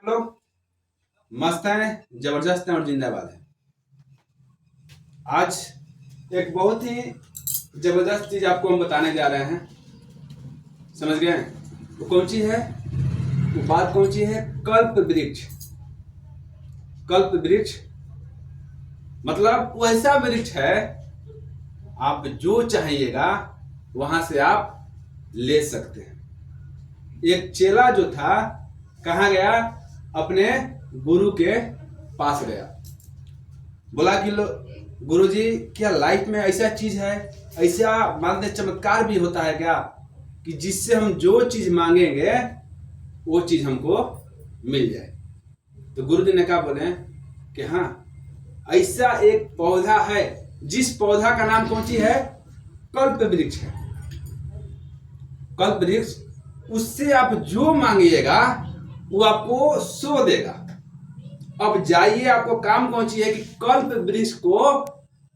लोग मस्त हैं, जबरदस्त हैं और जिंदाबाद हैं। आज एक बहुत ही जबरदस्त चीज आपको हम बताने जा रहे हैं। समझ गए? वो कौन सी है? वो बात कौन सी है? कल्प वृक्ष। कल्प वृक्ष मतलब वो ऐसा वृक्ष है, आप जो चाहिएगा वहां से आप ले सकते हैं। एक चेला जो था कहाँ गया? अपने गुरु के पास गया। बोला कि गुरुजी, क्या लाइफ में ऐसा चीज है, ऐसा मान लीजिए चमत्कार भी होता है क्या, कि जिससे हम जो चीज मांगेंगे वो चीज हमको मिल जाए? तो गुरुजी ने कहा, बोले कि हाँ, ऐसा एक पौधा है जिस पौधा का नाम कौन सी है? कल्प वृक्ष है। कल्प वृक्ष, उससे आप जो मांगिएगा वो आपको सो देगा। अब जाइए, आपको काम कौन सी है कि कल्प वृक्ष को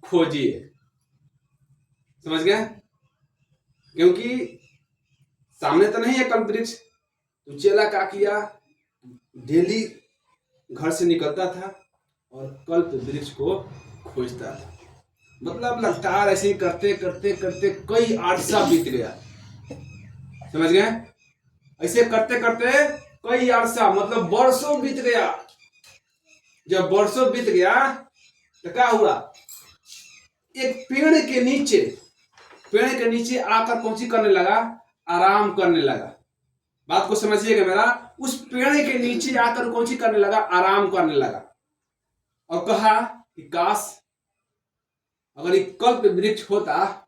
खोजिए। समझ गए? क्योंकि सामने तो नहीं है कल्प वृक्ष। तो चेला क्या किया? डेली घर से निकलता था और कल्प वृक्ष को खोजता था। मतलब लगातार ऐसे ही करते करते करते कई अरसा बीत गया। समझ गए? ऐसे करते करते कई अरसा मतलब वर्षों बीत गया। जब वर्षों बीत गया तो क्या हुआ? एक पेड़ के नीचे आकर कौन सी करने लगा? आराम करने लगा। बात को समझिएगा मेरा। उस पेड़ के नीचे आकर कौन सी करने लगा? आराम करने लगा। और कहा कि काश अगर एक कल्प वृक्ष होता,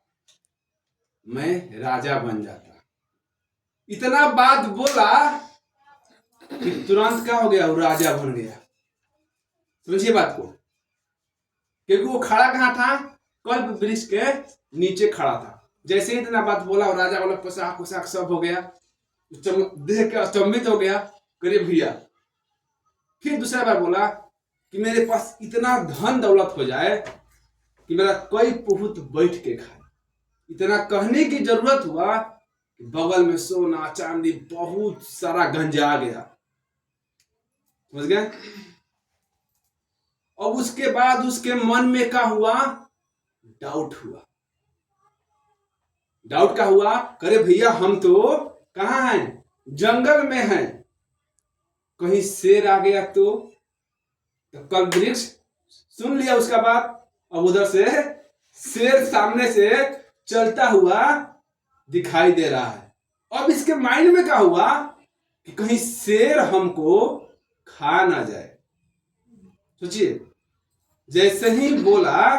मैं राजा बन जाता। इतना बात बोला कि तुरंत क्या हो गया? वो राजा बन गया। समझिए बात को। क्योंकि वो खड़ा कहाँ था? कल्प वृक्ष के नीचे खड़ा था। जैसे ही इतना बात बोला और राजा वाला पोशाक पोशाक सब हो गया, देख के अचंभित हो गया। करे भैया, फिर दूसरा बार बोला कि मेरे पास इतना धन दौलत हो जाए कि मेरा कई पुरुष बैठ के खाए। इतना कहने की जरूरत हुआ कि बगल में सोना चांदी बहुत सारा गंजा गया। समझ गए? अब उसके बाद उसके मन में क्या हुआ? डाउट हुआ। डाउट क्या हुआ? करे भैया, हम तो कहाँ हैं? जंगल में हैं। कहीं शेर आ गया तो कल्प वृक्ष सुन लिया उसका बात। अब उधर से शेर सामने से चलता हुआ दिखाई दे रहा है। अब इसके माइंड में क्या हुआ कि कहीं शेर हमको खा ना जाए। सोचिए, जैसे ही बोला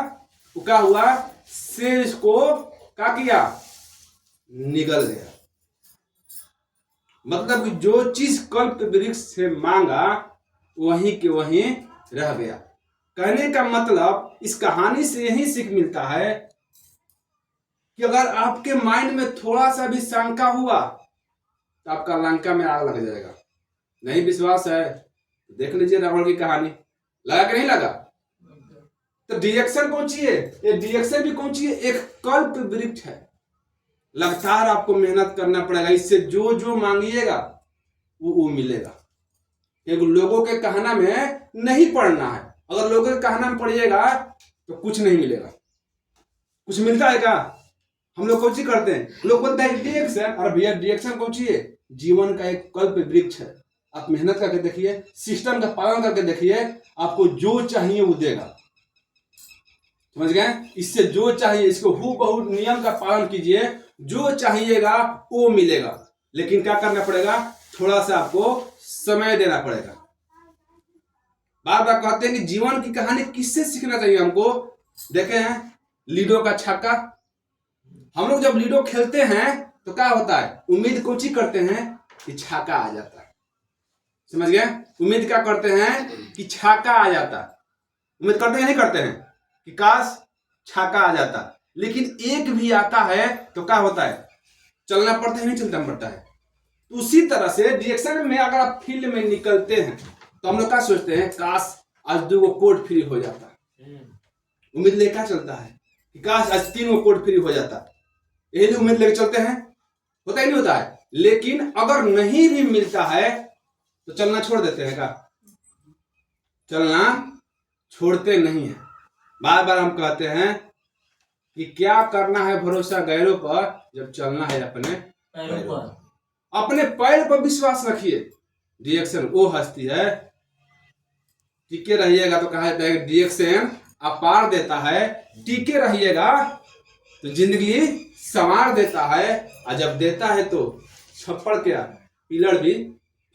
वो क्या हुआ? शेर इसको क्या किया? निगल गया। मतलब जो चीज कल्प वृक्ष से मांगा वहीं के वहीं रह गया। कहने का मतलब इस कहानी से यही सीख मिलता है कि अगर आपके माइंड में थोड़ा सा भी शंका हुआ तो आपका लंका में आग लग जाएगा। नहीं विश्वास है तो देख लीजिए रावण की कहानी। लगा कि नहीं लगा? तो डिरेक्शन कौन सी है? ये डिरेक्शन भी कौन सी है? एक कल्प वृक्ष है। लगातार आपको मेहनत करना पड़ेगा। इससे जो जो मांगिएगा वो मिलेगा। क्योंकि लोगों के कहना में नहीं पड़ना है। अगर लोगों के कहना में पड़िएगा तो कुछ नहीं मिलेगा। कुछ मिलता है क्या? हम लोग कौन सी करते हैं? लोग बोलते हैं डिरेक्शन। अरे भैया, डिरेक्शन कौन सी है? जीवन का एक कल्प वृक्ष है। आप मेहनत करके देखिए, सिस्टम का पालन करके देखिए, आपको जो चाहिए वो देगा। समझ गए? इससे जो चाहिए, इसको हूबहू नियम का पालन कीजिए, जो चाहिएगा वो मिलेगा। लेकिन क्या करना पड़ेगा? थोड़ा सा आपको समय देना पड़ेगा। बार बार कहते हैं कि जीवन की कहानी किससे सीखना चाहिए हमको? देखे हैं लीडो का छक्का। हम लोग जब लीडो खेलते हैं तो क्या होता है? उम्मीद कौन सी करते हैं? कि छक्का आ जाता है। समझ गए? उम्मीद क्या करते हैं? कि छक्का आ जाता है। उम्मीद करते हैं नहीं करते हैं कि काश छक्का आ जाता। लेकिन एक भी आता है तो क्या होता है? चलना पड़ता है नहीं चलना पड़ता है? तो उसी तरह से डिरेक्शन में अगर आप फील्ड में निकलते हैं तो हम लोग क्या सोचते हैं? काश आज 2 कोर्ट फ्री हो जाता। उम्मीद लेकर चलता है कि काश आज 3 कोर्ट फ्री हो जाता। यही उम्मीद लेकर चलते हैं। होता ही नहीं होता है। लेकिन अगर नहीं भी मिलता है तो चलना छोड़ देते हैं क्या? चलना छोड़ते नहीं है। बार बार हम कहते हैं कि क्या करना है भरोसा गैरों पर, जब चलना है अपने पैरों पर। अपने पैर पर विश्वास रखिए। डिएक्शन वो हस्ती है, टिके रहिएगा तो कहा जाता है डिएक्शन अपार देता है, टिके रहिएगा तो जिंदगी संवार देता है, और जब देता है तो छप्पड़ क्या पिलर भी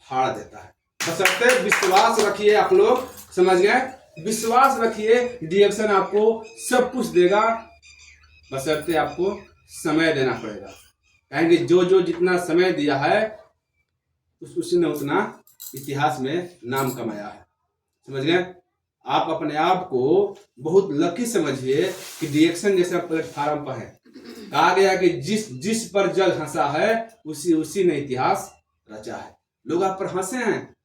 फाड़ देता है। बशर्ते विश्वास रखिए। आप लोग समझ गए? विश्वास रखिए, डिएक्शन आपको सब कुछ देगा, बशर्ते आपको समय देना पड़ेगा। कहेंगे जो जो जितना समय दिया है उसने उतना इतिहास में नाम कमाया है। समझ गए? आप अपने आप को बहुत लकी समझिए कि डिएक्शन जैसा प्लेटफार्म पर है। कहा गया कि जिस पर जग हंसा है उसी ने इतिहास रचा है। लोग आप पर हंसे हैं,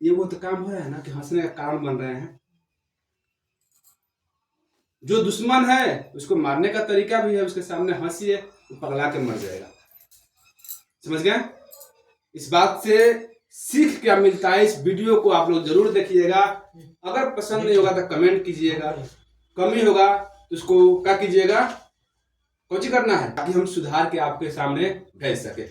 ये वो तो काम हो रहा है ना कि हंसने का कारण बन रहे हैं। जो दुश्मन है उसको मारने का तरीका भी है, उसके सामने हंसिए तो पगला के मर जाएगा। समझ गए? इस बात से सीख क्या मिलता है, इस वीडियो को आप लोग जरूर देखिएगा। अगर पसंद नहीं होगा तो कमेंट कीजिएगा, कमी होगा तो उसको क्या कीजिएगा, कुछ करना है ताकि हम सुधार के आपके सामने भेज सके।